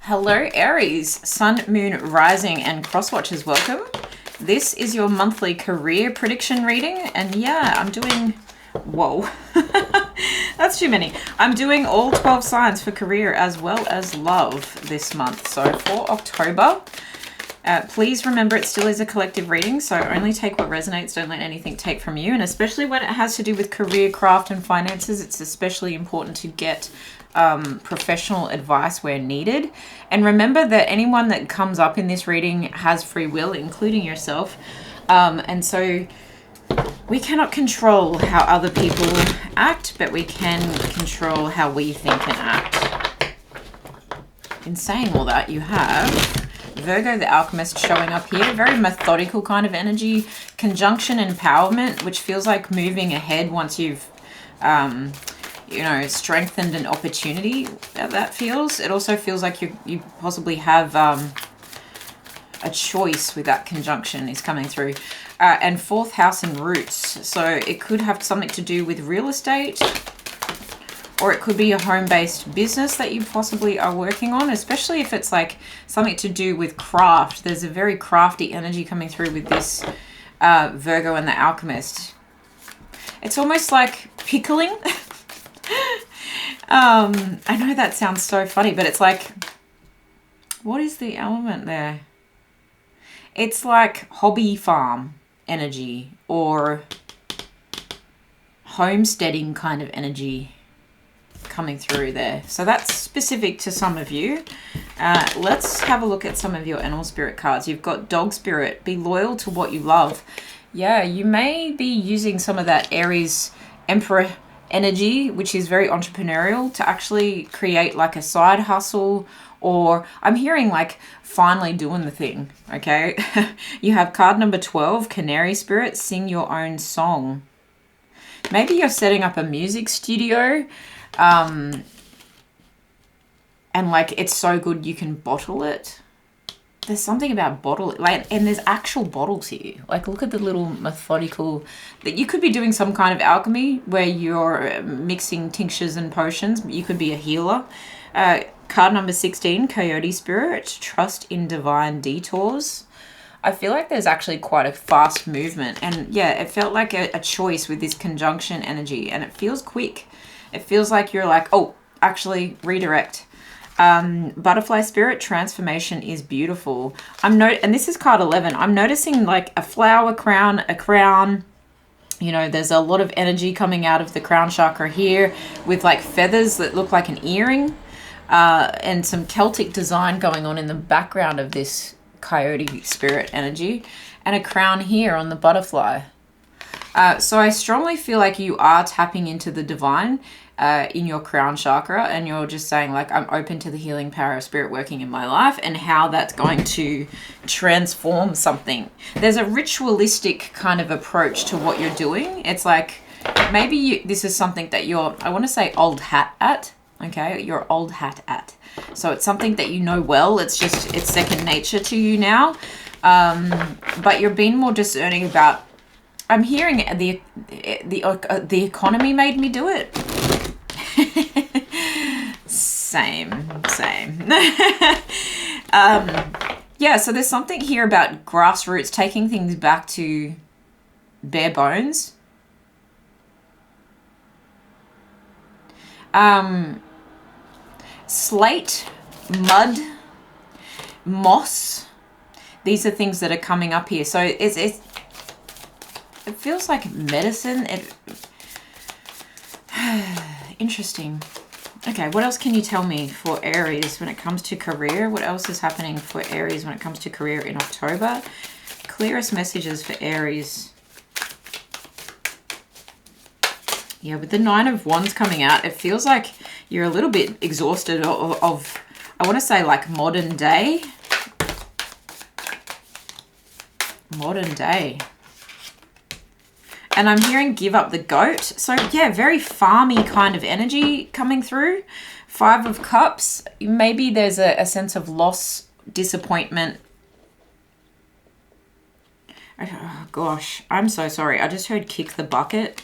Hello Aries, Sun, Moon, Rising and Crosswatchers, welcome. This is your monthly career prediction reading and yeah, I'm doing, whoa, that's too many. I'm doing all 12 signs for career as well as love this month. So for October, please remember it still is a collective reading, so only take what resonates, don't let anything take from you. And especially when it has to do with career, craft and finances, it's especially important to get professional advice where needed. And remember that anyone that comes up in this reading has free will, including yourself. And so we cannot control how other people act, but we can control how we think and act. In saying all that, you have Virgo the Alchemist showing up here. Very methodical kind of energy. Conjunction empowerment, which feels like moving ahead once you've you know, strengthened an opportunity. That feels. It also feels like you possibly have a choice with that conjunction is coming through. And fourth house and roots. So it could have something to do with real estate, or it could be a home-based business that you possibly are working on, especially if it's like something to do with craft. There's a very crafty energy coming through with this Virgo and the Alchemist. It's almost like pickling. I know that sounds so funny, but it's like, what is the element there? It's like hobby farm energy or homesteading kind of energy coming through there. So that's specific to some of you. Let's have a look at some of your animal spirit cards. You've got dog spirit. Be loyal to what you love. Yeah, you may be using some of that Aries Emperor energy, which is very entrepreneurial, to actually create like a side hustle, or I'm hearing like finally doing the thing. Okay. You have card number 12, Canary Spirit, sing your own song. Maybe you're setting up a music studio, and like it's so good you can bottle it. There's something about bottle, like, and there's actual bottles here. Like, look at the little methodical, that you could be doing some kind of alchemy where you're mixing tinctures and potions. You could be a healer. Card number 16, Coyote Spirit, trust in divine detours. I feel like there's actually quite a fast movement, and yeah, it felt like a choice with this conjunction energy, and it feels quick. It feels like you're like, oh, actually redirect. Butterfly Spirit, transformation is beautiful. And this is card 11. I'm noticing like a flower crown, a crown. You know, there's a lot of energy coming out of the crown chakra here with like feathers that look like an earring, and some Celtic design going on in the background of this Coyote Spirit energy, and a crown here on the butterfly. So I strongly feel like you are tapping into the divine in your crown chakra, and you're just saying like, I'm open to the healing power of spirit working in my life and how that's going to transform something. There's a ritualistic kind of approach to what you're doing. It's like maybe this is something that you're, I want to say old hat at. Okay, you're old hat at. So it's something that you know well. It's just, it's second nature to you now. But you're being more discerning about, I'm hearing the economy made me do it. Same. Yeah, so there's something here about grassroots, taking things back to bare bones. Slate, mud, moss. These are things that are coming up here. So it feels like medicine. Interesting. Okay, what else can you tell me for Aries when it comes to career? What else is happening for Aries when it comes to career in October? Clearest messages for Aries. Yeah, with the 9 of Wands coming out, it feels like you're a little bit exhausted of I want to say like modern day. Modern day. And I'm hearing give up the goat. So yeah, very farmy kind of energy coming through. 5 of Cups. Maybe there's a sense of loss, disappointment. Oh gosh, I'm so sorry. I just heard kick the bucket.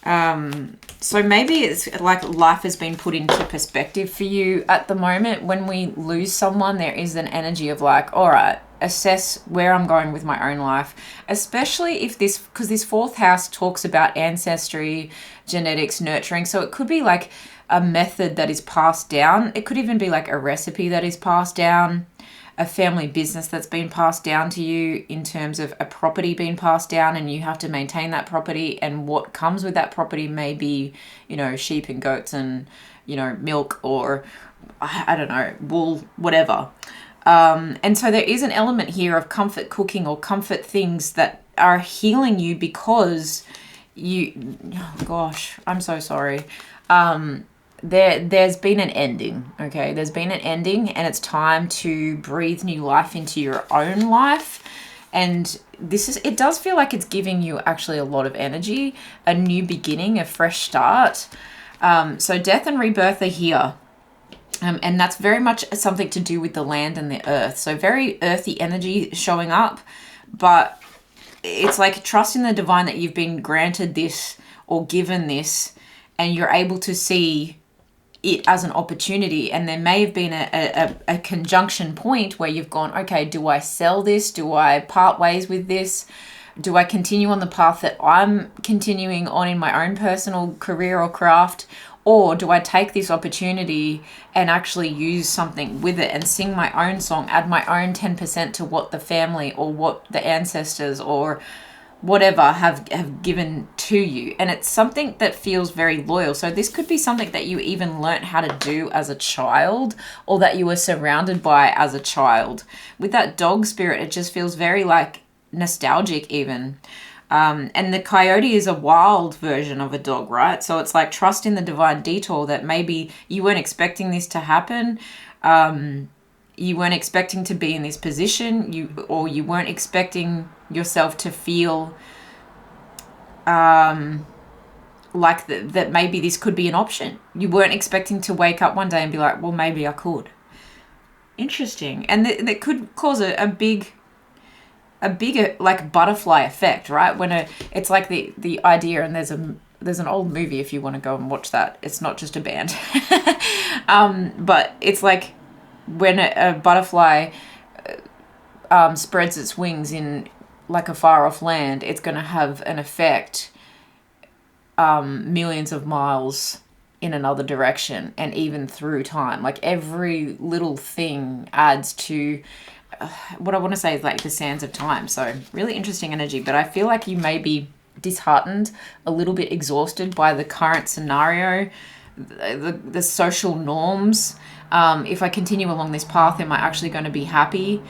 So maybe it's like life has been put into perspective for you at the moment. When we lose someone, there is an energy of like, all right, assess where I'm going with my own life, especially if this, because this fourth house talks about ancestry, genetics, nurturing. So it could be like a method that is passed down. It could even be like a recipe that is passed down, a family business that's been passed down to you in terms of a property being passed down, and you have to maintain that property, and what comes with that property may be, you know, sheep and goats and, you know, milk, or I don't know, wool, whatever. And so there is an element here of comfort cooking or comfort things that are healing you because you, oh gosh, I'm so sorry. There's been an ending, okay? There's been an ending, and it's time to breathe new life into your own life. And it does feel like it's giving you actually a lot of energy, a new beginning, a fresh start. So death and rebirth are here. And that's very much something to do with the land and the earth. So very earthy energy showing up, but it's like trust in the divine that you've been granted this or given this, and you're able to see it as an opportunity. And there may have been a conjunction point where you've gone, okay, do I sell this? Do I part ways with this? Do I continue on the path that I'm continuing on in my own personal career or craft? Or do I take this opportunity and actually use something with it and sing my own song, add my own 10% to what the family or what the ancestors or whatever have given to you? And it's something that feels very loyal. So this could be something that you even learnt how to do as a child, or that you were surrounded by as a child. With that dog spirit, it just feels very like nostalgic even. And the coyote is a wild version of a dog, right? So it's like trust in the divine detour that maybe you weren't expecting this to happen. You weren't expecting to be in this position. You weren't expecting yourself to feel like that maybe this could be an option. You weren't expecting to wake up one day and be like, well, maybe I could. Interesting. And that could cause a bigger like butterfly effect, right? When it's like the idea, and there's an old movie if you want to go and watch that. It's not just a band. But it's like when a butterfly spreads its wings in like a far off land, it's going to have an effect millions of miles in another direction, and even through time. Like every little thing adds to what I want to say is like the sands of time. So really interesting energy, but I feel like you may be disheartened, a little bit exhausted by the current scenario, the social norms. If I continue along this path, am I actually going to be happy?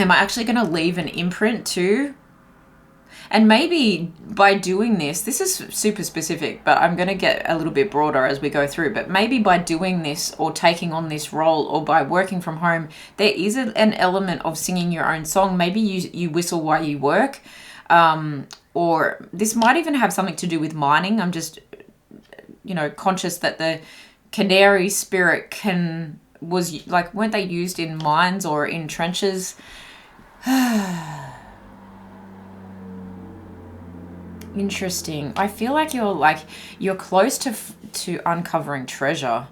Am I actually going to leave an imprint too? And maybe by doing this is super specific, but I'm going to get a little bit broader as we go through. But maybe by doing this or taking on this role or by working from home, there is an element of singing your own song. Maybe you whistle while you work. Or this might even have something to do with mining. I'm just, conscious that the canary spirit was like, weren't they used in mines or in trenches? Interesting. I feel like you're close to uncovering treasure,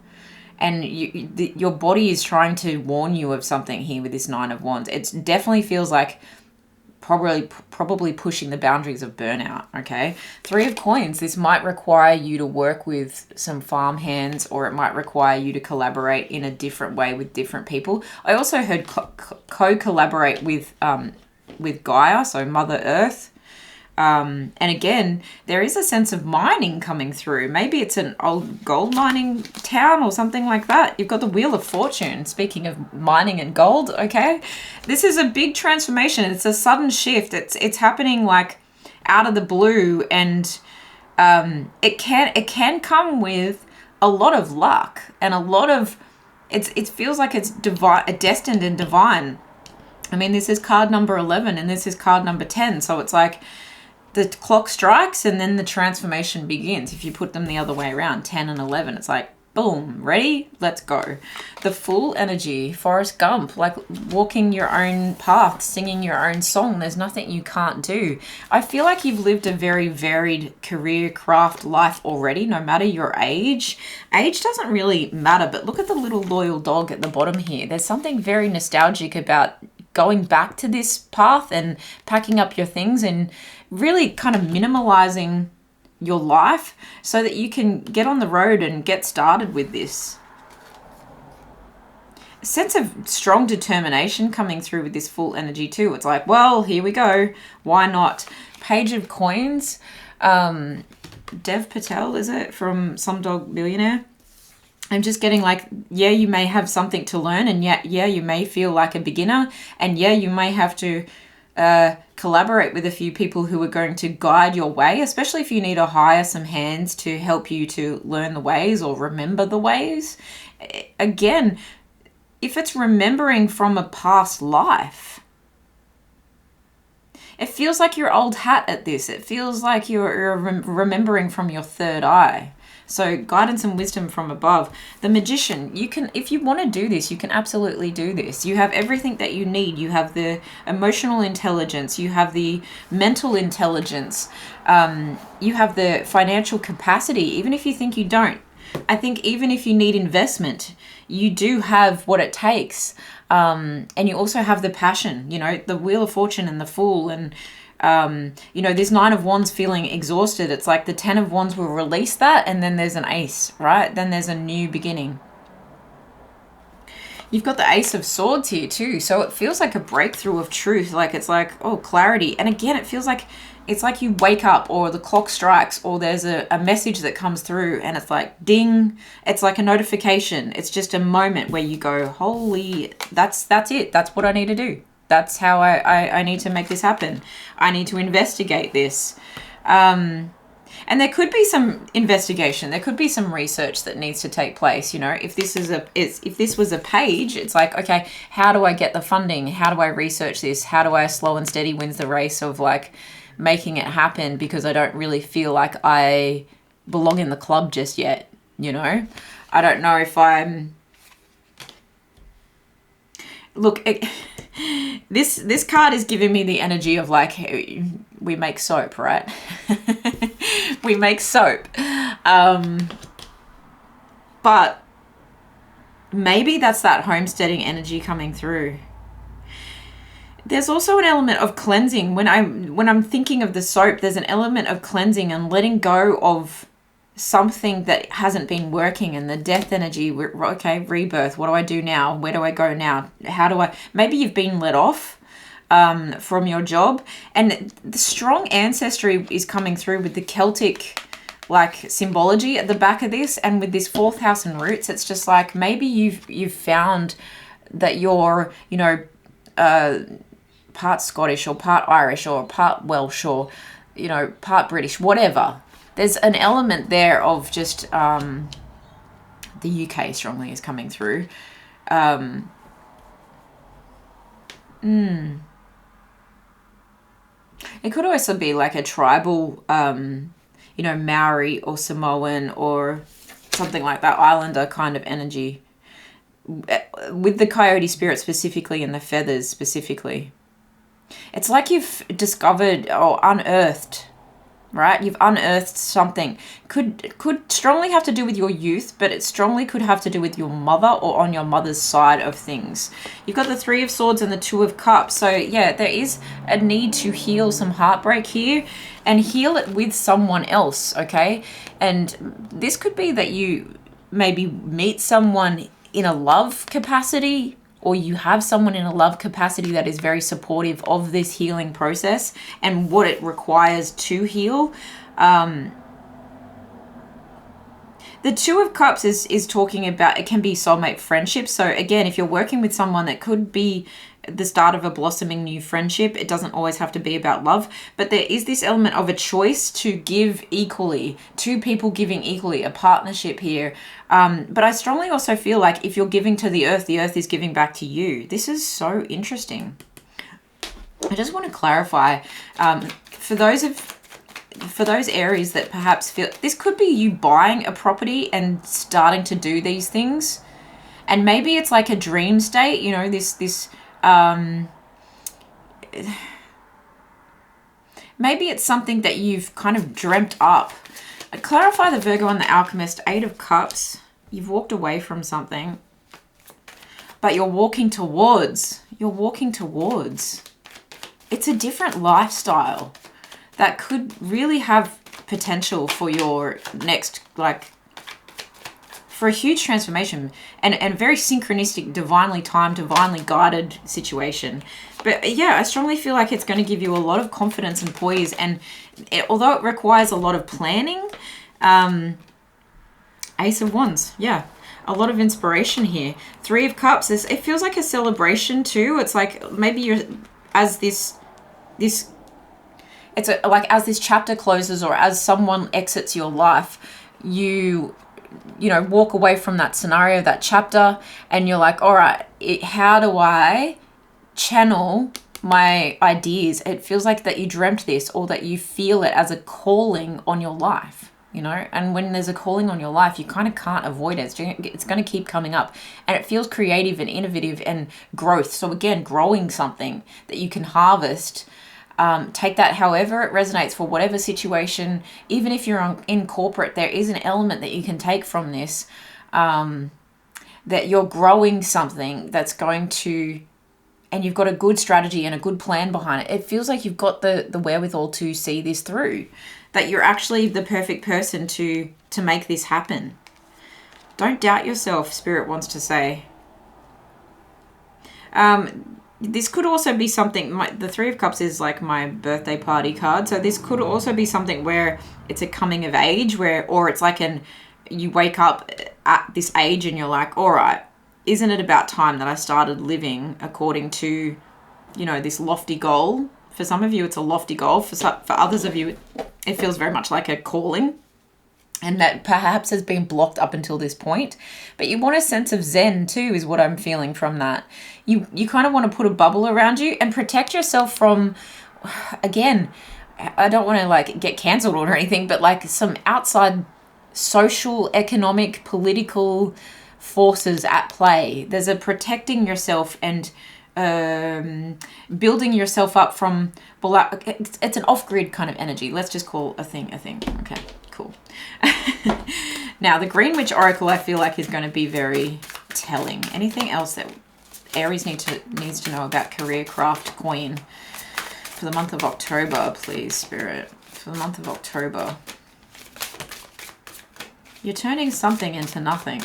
and your body is trying to warn you of something here with this Nine of Wands. It definitely feels like probably pushing the boundaries of burnout. Okay, Three of Coins. This might require you to work with some farm hands, or it might require you to collaborate in a different way with different people. I also heard co-collaborate with Gaia, so Mother Earth. And again, there is a sense of mining coming through. Maybe it's an old gold mining town or something like that. You've got the Wheel of Fortune. Speaking of mining and gold, okay? This is a big transformation. It's a sudden shift. It's happening like out of the blue, and it can come with a lot of luck and a lot of it feels like it's destined and divine. I mean, this is card number 11 and this is card number 10, so it's like the clock strikes and then the transformation begins. If you put them the other way around, 10 and 11, it's like Boom, ready? Let's go. The Fool energy, Forrest Gump, like walking your own path, singing your own song. There's nothing you can't do. I feel like you've lived a very varied career, craft, life already, no matter your age. Age doesn't really matter, but look at the little loyal dog at the bottom here. There's something very nostalgic about going back to this path and packing up your things and really kind of minimalizing your life so that you can get on the road and get started with this. A sense of strong determination coming through with this Fool energy too. It's like, well, here we go. Why not? Page of Coins. Dev Patel, is it? From Slumdog Millionaire. I'm just getting like, yeah, you may have something to learn, and yeah, you may feel like a beginner, and yeah, you may have to collaborate with a few people who are going to guide your way, especially if you need to hire some hands to help you to learn the ways or remember the ways. Again, if it's remembering from a past life, it feels like you're old hat at this. It feels like you're remembering from your third eye. So guidance and wisdom from above. The Magician, you can, if you want to do this, you can absolutely do this. You have everything that you need. You have the emotional intelligence. You have the mental intelligence. You have the financial capacity, even if you think you don't. I think even if you need investment, you do have what it takes. And you also have the passion, you know, the Wheel of Fortune and the Fool and you know, this 9 of Wands feeling exhausted. It's like the 10 of Wands will release that, and then there's an Ace, right? Then there's a new beginning. You've got the Ace of Swords here too, so it feels like a breakthrough of truth. Like it's like, oh, clarity. And again, it feels like it's like you wake up or the clock strikes or there's a message that comes through and it's like ding. It's like a notification. It's just a moment where you go, holy, that's it. That's what I need to do. That's how I need to make this happen. I need to investigate this. And there could be some investigation. There could be some research that needs to take place. You know, if this was a page, it's like, okay, how do I get the funding? How do I research this? How do I slow and steady wins the race of like making it happen, because I don't really feel like I belong in the club just yet. You know, I don't know if I'm... Look, this card is giving me the energy of like, we make soap, right? We make soap. But maybe that's that homesteading energy coming through. There's also an element of cleansing. When I'm thinking of the soap, there's an element of cleansing and letting go of something that hasn't been working, and the death energy. Okay, rebirth. What do I do now? Where do I go now? How do I... Maybe you've been let off from your job, and the strong ancestry is coming through with the Celtic like symbology at the back of this, and with this 4th house and roots. It's just like maybe you've found that you're, you know, part Scottish or part Irish or part Welsh or, you know, part British, whatever. There's an element there of just the UK strongly is coming through. It could also be like a tribal, you know, Maori or Samoan or something like that, Islander kind of energy. With the coyote spirit specifically and the feathers specifically. It's like you've discovered or unearthed, right? You've unearthed something. Could strongly have to do with your youth, but it strongly could have to do with your mother or on your mother's side of things. You've got the 3 of Swords and the 2 of Cups. So yeah, there is a need to heal some heartbreak here and heal it with someone else, okay? And this could be that you maybe meet someone in a love capacity, or you have someone in a love capacity that is very supportive of this healing process and what it requires to heal. The 2 of Cups is talking about, it can be soulmate friendship. So again, if you're working with someone, that could be the start of a blossoming new friendship. It doesn't always have to be about love, but there is this element of a choice to give equally, 2 people giving equally, a partnership here. But I strongly also feel like if you're giving to the earth is giving back to you. This is so interesting. I just want to clarify, for those of for those Aries that perhaps feel, this could be you buying a property and starting to do these things. And maybe it's like a dream state, you know, maybe it's something that you've kind of dreamt up. Clarify the Virgo and the Alchemist, 8 of Cups. You've walked away from something, but you're walking towards. It's a different lifestyle that could really have potential for your next, like, for a huge transformation and very synchronistic, divinely timed, divinely guided situation. But yeah, I strongly feel like it's going to give you a lot of confidence and poise. And although it requires a lot of planning, Ace of Wands, yeah, a lot of inspiration here. 3 of Cups, it feels like a celebration too. It's like maybe you're, as this it's like as this chapter closes or as someone exits your life, you know, walk away from that scenario, that chapter, and you're like, all right, how do I channel my ideas? It feels like that you dreamt this, or that you feel it as a calling on your life, you know. And when there's a calling on your life, you kind of can't avoid it. It's going to keep coming up, and it feels creative and innovative and growth. So again, growing something that you can harvest. Take that however it resonates for whatever situation. Even if you're in corporate, there is an element that you can take from this, that you're growing something that's going to, and you've got a good strategy and a good plan behind it. It feels like you've got the wherewithal to see this through, that you're actually the perfect person to make this happen. Don't doubt yourself, Spirit wants to say. This could also be something, the 3 of Cups is like my birthday party card. So this could also be something where it's a coming of age, or it's like you wake up at this age and you're like, all right, isn't it about time that I started living according to, you know, this lofty goal? For some of you, it's a lofty goal. For others of you, it feels very much like a calling. And that perhaps has been blocked up until this point. But you want a sense of zen too, is what I'm feeling from that. You kind of want to put a bubble around you and protect yourself from, again, I don't want to like get cancelled or anything, but like some outside social, economic, political forces at play. There's a protecting yourself and building yourself up from, it's an off-grid kind of energy. Let's just call a thing. Okay, cool. Now, the Green Witch Oracle, I feel like, is going to be very telling. Anything else that Aries needs to know about career, craft, coin for the month of October, please, Spirit? For the month of October. You're turning something into nothing.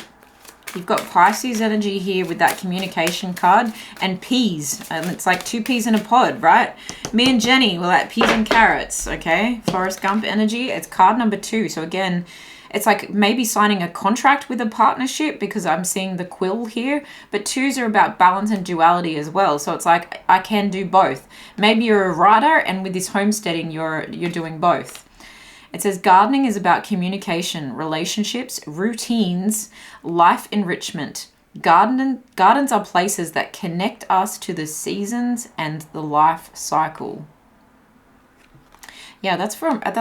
You've got Pisces energy here with that communication card, and peas. And it's like 2 peas in a pod, right? Me and Jenny were like peas and carrots, okay? Forrest Gump energy. It's card number 2. So again, it's like maybe signing a contract with a partnership, because I'm seeing the quill here. But 2s are about balance and duality as well. So it's like I can do both. Maybe you're a writer, and with this homesteading, you're doing both. It says gardening is about communication, relationships, routines, life enrichment. Gardens are places that connect us to the seasons and the life cycle. Yeah, that's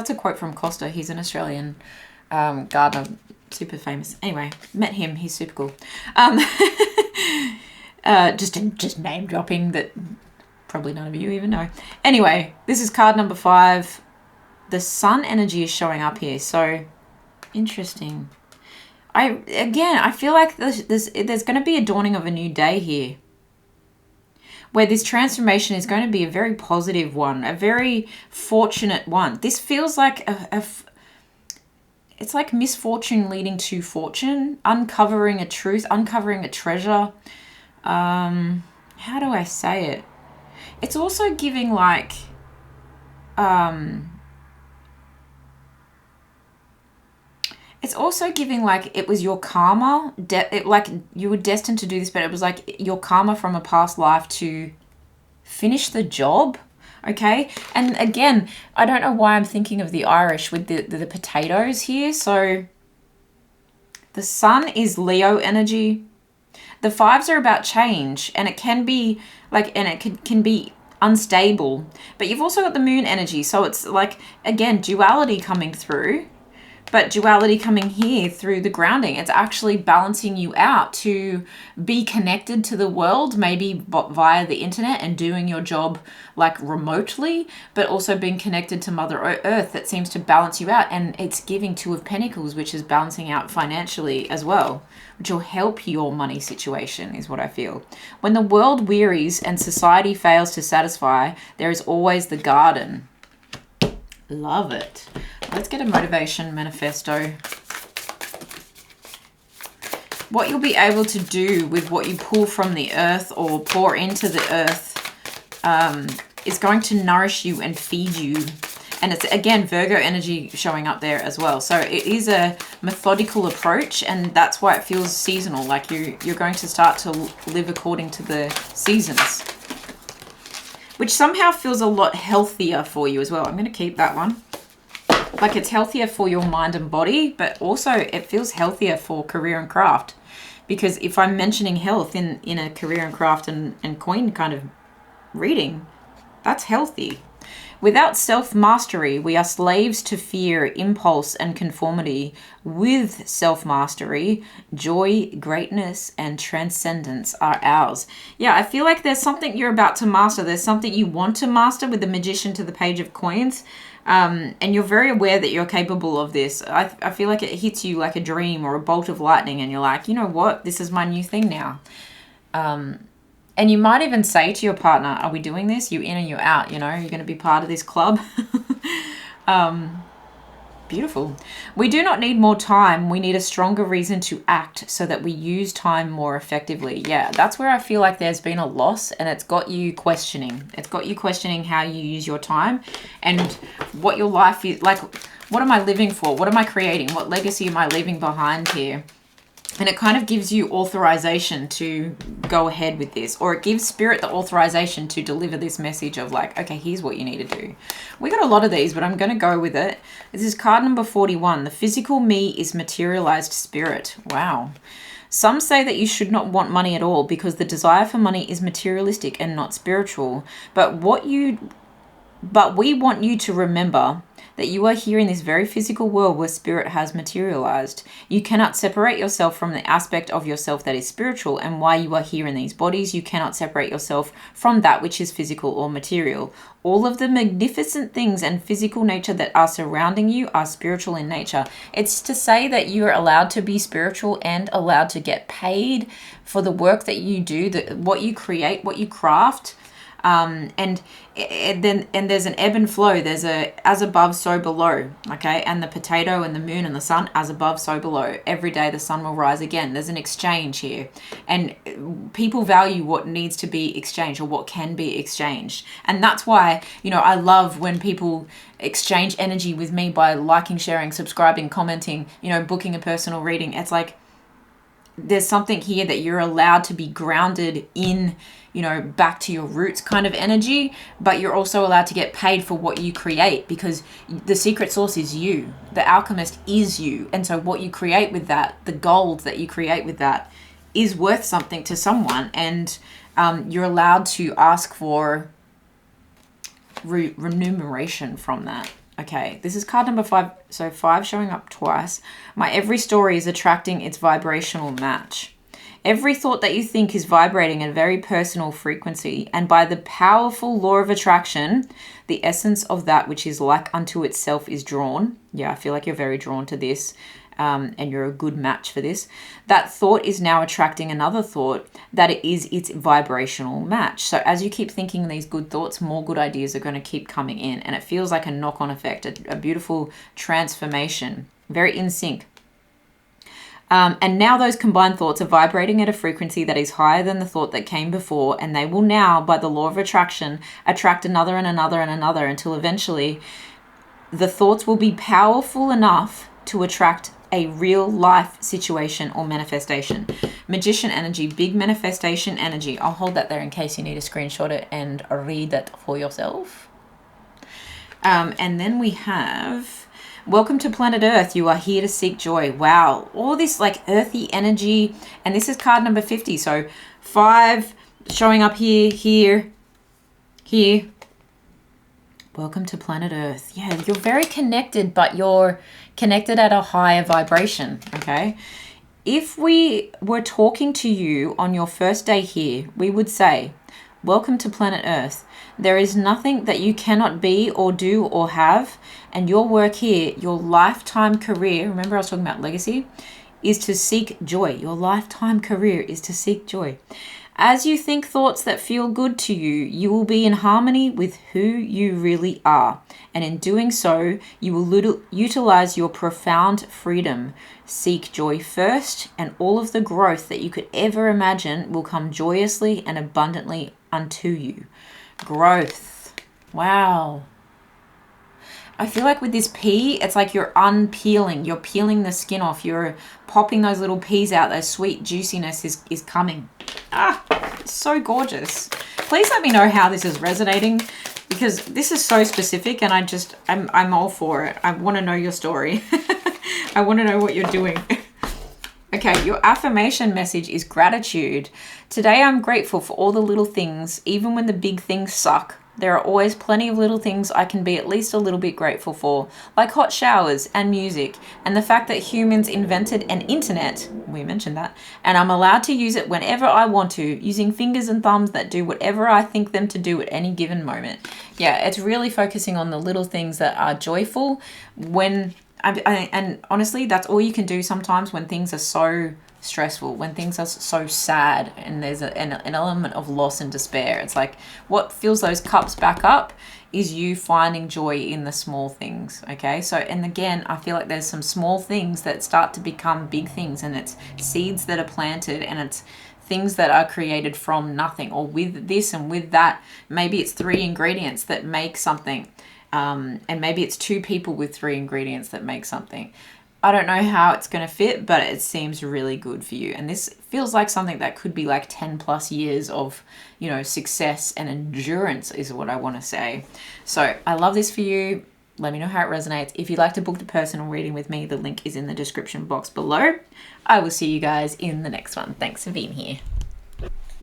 a quote from Costa. He's an Australian gardener, super famous. Anyway, met him. He's super cool. Just name dropping that probably none of you even know. Anyway, this is card number 5. The sun energy is showing up here, so interesting. I feel like there's going to be a dawning of a new day here, where this transformation is going to be a very positive one, a very fortunate one. This feels like it's like misfortune leading to fortune, uncovering a truth, uncovering a treasure. How do I say it? It's also giving like it's also giving like it was your karma, like you were destined to do this, but it was like your karma from a past life to finish the job, okay? And again, I don't know why I'm thinking of the Irish with the potatoes here. So the sun is Leo energy. The 5s are about change, and it can be like, and it can be unstable. But you've also got the moon energy. So it's like, again, duality coming through. But duality coming here through the grounding. It's actually balancing you out to be connected to the world, maybe via the internet and doing your job like remotely, but also being connected to Mother Earth. That seems to balance you out. And it's giving Two of Pentacles, which is balancing out financially as well, which will help your money situation, is what I feel. When the world wearies and society fails to satisfy, there is always the garden. Love it. Let's get a motivation manifesto. What you'll be able to do with what you pull from the earth or pour into the earth is going to nourish you and feed you. And it's, again, Virgo energy showing up there as well. So it is a methodical approach, and that's why it feels seasonal. Like you're going to start to live according to the seasons, which somehow feels a lot healthier for you as well. I'm going to keep that one. Like it's healthier for your mind and body, but also it feels healthier for career and craft. Because if I'm mentioning health in a career and craft and coin kind of reading, that's healthy. Without self-mastery, we are slaves to fear, impulse, and conformity. With self-mastery, joy, greatness, and transcendence are ours. Yeah, I feel like there's something you're about to master. There's something you want to master with the Magician to the Page of Coins. And you're very aware that you're capable of this. I feel like it hits you like a dream or a bolt of lightning, and you're like, you know what? This is my new thing now. And you might even say to your partner, are we doing this? You in or you out, you know? You're going to be part of this club. Beautiful. We do not need more time. We need a stronger reason to act so that we use time more effectively. Yeah, that's where I feel like there's been a loss, and it's got you questioning. It's got you questioning how you use your time and what your life is. Like, what am I living for? What am I creating? What legacy am I leaving behind here? And it kind of gives you authorization to go ahead with this, or it gives spirit the authorization to deliver this message of like, okay, here's what you need to do. We got a lot of these, but I'm going to go with it. This is card number 41. The physical me is materialized spirit. Wow. Some say that you should not want money at all because the desire for money is materialistic and not spiritual. But we want you to remember that you are here in this very physical world where spirit has materialized. You cannot separate yourself from the aspect of yourself that is spiritual, and why you are here in these bodies, you cannot separate yourself from that which is physical or material. All of the magnificent things and physical nature that are surrounding you are spiritual in nature. It's to say that you are allowed to be spiritual and allowed to get paid for the work that you do, what you create, what you craft. And there's an ebb and flow. There's a as above, so below. Okay. And the potato and the moon and the sun, as above, so below. Every day the sun will rise again. There's an exchange here, and people value what needs to be exchanged or what can be exchanged. And that's why, you know, I love when people exchange energy with me by liking, sharing, subscribing, commenting, you know, booking a personal reading. It's like, there's something here that you're allowed to be grounded in, you know, back to your roots kind of energy, but you're also allowed to get paid for what you create, because the secret source is you. The alchemist is you. And so what you create with that, the gold that you create with that, is worth something to someone. And you're allowed to ask for remuneration from that. Okay, this is card number 5. So 5 showing up twice. My every story is attracting its vibrational match. Every thought that you think is vibrating at a very personal frequency, and by the powerful law of attraction, the essence of that which is like unto itself is drawn. Yeah, I feel like you're very drawn to this, and you're a good match for this. That thought is now attracting another thought that it is its vibrational match. So as you keep thinking these good thoughts, more good ideas are going to keep coming in, and it feels like a knock-on effect, a beautiful transformation, very in sync. And now those combined thoughts are vibrating at a frequency that is higher than the thought that came before, and they will now, by the law of attraction, attract another and another and another, until eventually the thoughts will be powerful enough to attract a real life situation or manifestation. Magician energy, big manifestation energy. I'll hold that there in case you need to screenshot it and read that for yourself. And then we have... Welcome to planet Earth. You are here to seek joy. Wow. All this like earthy energy. And this is card number 50. So 5 showing up here, Here. Welcome to planet Earth. Yeah, you're very connected, but you're connected at a higher vibration, okay? If we were talking to you on your first day here, we would say, welcome to planet Earth. There is nothing that you cannot be or do or have, and your work here, your lifetime career, remember I was talking about legacy, is to seek joy. Your lifetime career is to seek joy. As you think thoughts that feel good to you, you will be in harmony with who you really are. And in doing so, you will utilize your profound freedom. Seek joy first, and all of the growth that you could ever imagine will come joyously and abundantly unto you. Growth. Wow. I feel like with this pea, it's like you're unpeeling. You're peeling the skin off. You're popping those little peas out. That sweet juiciness is coming. Ah, so gorgeous. Please let me know how this is resonating, because this is so specific and I'm all for it. I want to know your story. I want to know what you're doing. Okay, your affirmation message is gratitude. Today I'm grateful for all the little things, even when the big things suck. There are always plenty of little things I can be at least a little bit grateful for, like hot showers and music, and the fact that humans invented an internet, we mentioned that, and I'm allowed to use it whenever I want to, using fingers and thumbs that do whatever I think them to do at any given moment. Yeah, it's really focusing on the little things that are joyful and honestly, that's all you can do sometimes when things are so stressful, when things are so sad and there's an element of loss and despair. It's like what fills those cups back up is you finding joy in the small things, okay? So, and again, I feel like there's some small things that start to become big things, and it's seeds that are planted, and it's things that are created from nothing, or with this and with that. Maybe it's 3 ingredients that make something, and maybe it's 2 people with 3 ingredients that make something. I don't know how it's going to fit, but it seems really good for you. And this feels like something that could be like 10 plus years of, you know, success and endurance is what I want to say. So I love this for you. Let me know how it resonates. If you'd like to book the personal reading with me, the link is in the description box below. I will see you guys in the next one. Thanks for being here.